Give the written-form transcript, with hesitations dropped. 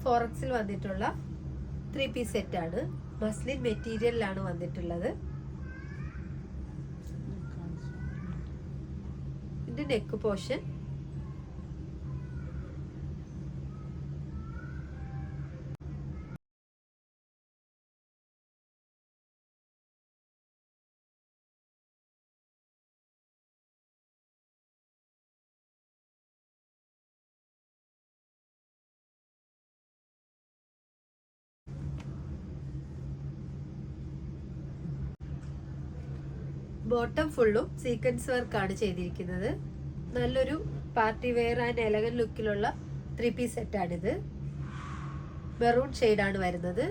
ഫോറക്സിൽ വന്നിട്ടുള്ള 3 piece set ആണ്. Muslin മെറ്റീരിയലിലാണ് വന്നിട്ടുള്ളത്. ഇത് നെക്ക് പോർഷൻ. ബോട്ടം ഫുള്ളും സീക്വൻസ് വർക്കാണ് ചെയ്തിരിക്കുന്നത്. നല്ലൊരു പാർട്ടി വെയർ ആൻഡ് എലഗന്റ് ലുക്കിലുള്ള 3 പീസ് സെറ്റാണിത്. മെറൂൺ ഷെയ്ഡാണ് വരുന്നത്.